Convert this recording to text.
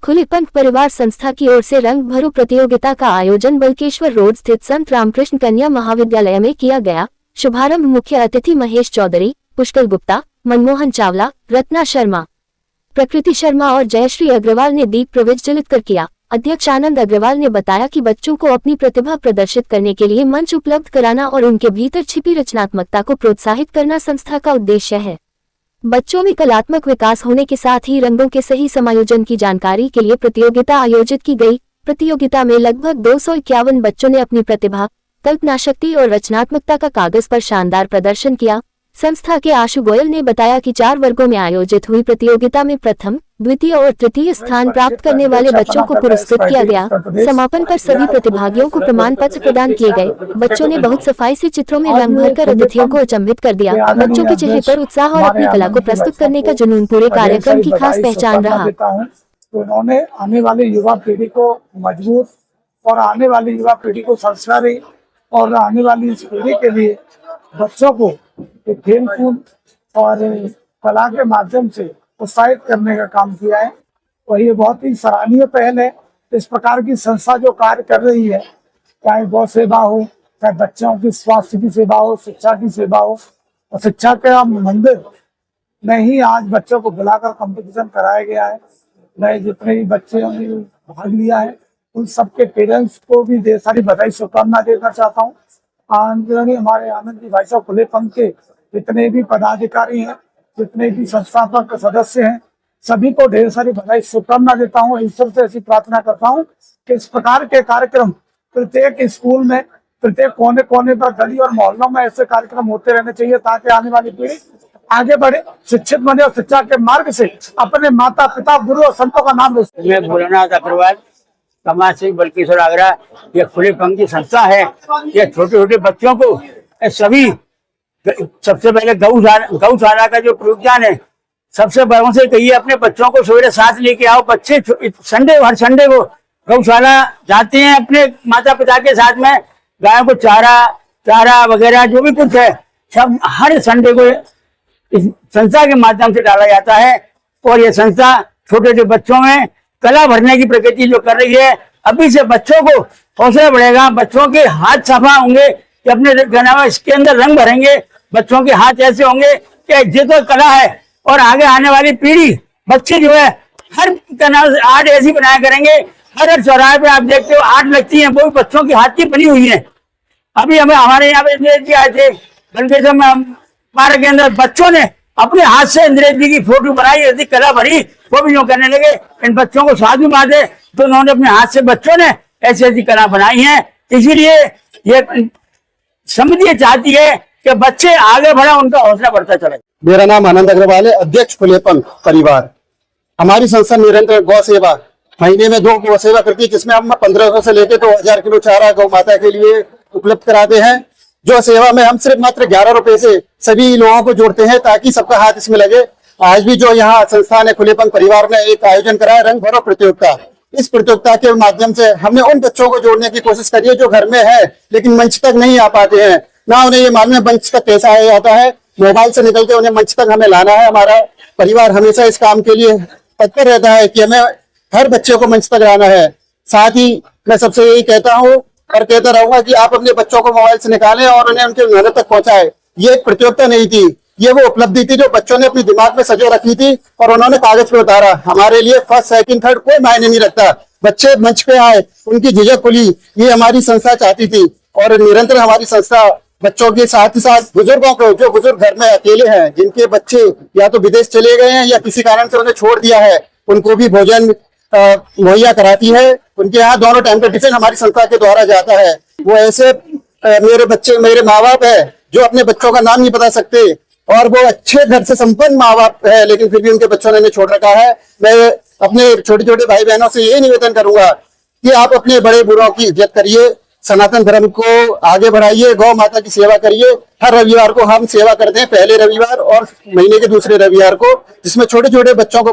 खुले पंथ परिवार संस्था की ओर से रंग भरो प्रतियोगिता का आयोजन बलकेश्वर रोड स्थित संत रामकृष्ण कन्या महाविद्यालय में किया गया। शुभारंभ मुख्य अतिथि महेश चौधरी, पुष्कर गुप्ता, मनमोहन चावला, रत्ना शर्मा, प्रकृति शर्मा और जयश्री अग्रवाल ने दीप प्रज्वलित कर किया। अध्यक्ष आनंद अग्रवाल ने बताया कि बच्चों को अपनी प्रतिभा प्रदर्शित करने के लिए मंच उपलब्ध कराना और उनके भीतर छिपी रचनात्मकता को प्रोत्साहित करना संस्था का उद्देश्य है। बच्चों में कलात्मक विकास होने के साथ ही रंगों के सही समायोजन की जानकारी के लिए प्रतियोगिता आयोजित की गई। प्रतियोगिता में लगभग 251 बच्चों ने अपनी प्रतिभा, कल्पना शक्ति और रचनात्मकता का कागज पर शानदार प्रदर्शन किया। संस्था के आशु गोयल ने बताया कि 4 वर्गों में आयोजित हुई प्रतियोगिता में प्रथम, द्वितीय और तृतीय स्थान प्राप्त करने वाले बच्चों को पुरस्कृत किया गया। समापन पर सभी प्रतिभागियों को प्रमाण पत्र प्रदान किए गए। बच्चों ने बहुत सफाई से चित्रों में रंग भरकर अतिथियों को अचंभित कर दिया। बच्चों के चेहरे पर उत्साह और अपनी कला को प्रस्तुत करने का जुनून पूरे कार्यक्रम की खास पहचान रहा। तो उन्होंने आने वाली युवा पीढ़ी को मजबूत और आने वाली युवा पीढ़ी को संस्कारी और आने वाली इस पीढ़ी के लिए बच्चों को खेल कूद और कला के माध्यम से उत्साहित करने का काम किया है और ये बहुत ही सराहनीय पहल है। इस प्रकार की संस्था जो कार्य कर रही है, चाहे गौ सेवा हो, चाहे बच्चों की स्वास्थ्य की सेवा हो, शिक्षा की सेवा हो, और शिक्षा के मंदिर में ही आज बच्चों को बुलाकर कंपटीशन कराया गया है। नए जितने भी बच्चे ने भाग लिया है उन सबके पेरेंट्स को भी ढेर सारी बधाई शुभकामना देना चाहता हूँ। हमारे आनंद जी भाई साहब खुले पंथ के जितने भी पदाधिकारी हैं, जितने भी संस्थापक सदस्य हैं, सभी को ढेर सारी बधाई शुभकामना देता हूँ। ईश्वर से ऐसी प्रार्थना करता हूँ कि इस प्रकार के कार्यक्रम प्रत्येक स्कूल में, प्रत्येक कोने कोने पर, गली और मोहल्लों में ऐसे कार्यक्रम होते रहने चाहिए ताकि आने वाली पीढ़ी आगे बढ़े, शिक्षित बने और शिक्षा के मार्ग से अपने माता पिता, गुरु और संतों का नाम रोशन। मैं भोलानाथ अग्रवाल, समाज सेवक बलकेश्वर आगरा। ये खुले पंथ की संस्था है। ये छोटे छोटे बच्चों को सभी, सबसे पहले गौशाला का जो प्रोग्राम है, सबसे बड़ों से कहिए अपने बच्चों को सवेरे साथ लेके आओ। बच्चे हर संडे को गौशाला जाते हैं अपने माता पिता के साथ में। गायों को चारा वगैरह जो भी कुछ है सब हर संडे को इस संस्था के माध्यम से डाला जाता है। और ये संस्था छोटे छोटे बच्चों में कला भरने की प्रकृति जो कर रही है, अभी से बच्चों को हौसला बढ़ेगा। बच्चों के हाथ सफा होंगे कि अपने इसके अंदर रंग भरेंगे। बच्चों के हाथ ऐसे होंगे कि ये तो कला है। और आगे आने वाली पीढ़ी, बच्चे जो है हर आर्ट ऐसी बनाया करेंगे। हर चौराहे पे आप देखते हो आर्ट लगती है, वो बच्चों के हाथ की बनी हुई है। अभी हमारे यहाँ पे आए थे बलकेश्वर में पार्क के अंदर, बच्चों ने अपने हाथ से इंद्रेश जी की फोटो बनाई, ऐसी कला भरी, वो भी यूँ करने लगे। इन बच्चों को साधु माते तो उन्होंने अपने हाथ से बच्चों ने ऐसी ऐसी कला बनाई है। इसीलिए ये समझिए चाहती है कि बच्चे आगे बढ़ा, उनका हौसला बढ़ता चले। मेरा नाम आनंद अग्रवाल है, अध्यक्ष खुले पंथ परिवार। हमारी संस्था निरंतर गौ सेवा, महीने में 2 गौ सेवा करती है, जिसमें हम 1500 से लेकर तो 1000 किलो चारा गौ माता के लिए उपलब्ध कराते हैं। जो सेवा में हम सिर्फ मात्र 11 रुपए से सभी लोगों को जोड़ते हैं ताकि सबका हाथ इसमें लगे। आज भी जो यहाँ संस्थान है खुले पंथ परिवार ने एक आयोजन कराया, रंग भरो प्रतियोगिता। इस प्रतियोगिता के माध्यम से हमने उन बच्चों को जोड़ने की कोशिश करी है जो घर में है लेकिन मंच तक नहीं आ पाते हैं, ना उन्हें ये मालूम है मंच तक कैसा आया जाता है। मोबाइल से निकल के उन्हें मंच तक हमें लाना है। हमारा परिवार हमेशा इस काम के लिए तत्पर रहता है कि हमें हर बच्चे को मंच तक लाना है। साथ ही मैं सबसे यही कहता हूँ और कहता रहूंगा कि आप अपने बच्चों को मोबाइल से निकालें और उन्हें उनके घर तक पहुंचाएं। ये एक प्रतियोगिता नहीं थी, ये वो उपलब्धि थी जो बच्चों ने अपने दिमाग में सजो रखी थी और उन्होंने कागज पे उतारा। हमारे लिए फर्स्ट, सेकंड, थर्ड कोई मायने नहीं रखता। बच्चे मंच पे आए, उनकी झिझक खुली, ये हमारी संस्था चाहती थी। और निरंतर हमारी संस्था बच्चों के साथ ही साथ बुजुर्गों को, जो बुजुर्ग घर में अकेले हैं, जिनके बच्चे या तो विदेश चले गए हैं या किसी कारण से उन्हें छोड़ दिया है, उनको भी भोजन मुहैया कराती है। उनके यहाँ दोनों टाइम का टिफिन हमारी संस्था के द्वारा जाता है। वो ऐसे मेरे माँ बाप है जो अपने बच्चों का नाम नहीं बता सकते और वो अच्छे घर से संपन्न माँ बाप है, लेकिन फिर भी उनके बच्चों ने छोड़ रखा है। मैं अपने छोटे छोटे भाई बहनों से ये निवेदन करूंगा कि आप अपने बड़े बुढ़ों की इज्जत करिए, सनातन धर्म को आगे बढ़ाइए, गौ माता की सेवा करिए। हर रविवार को हम सेवा करते हैं, पहले रविवार और महीने के दूसरे रविवार को, जिसमें छोटे छोटे बच्चों को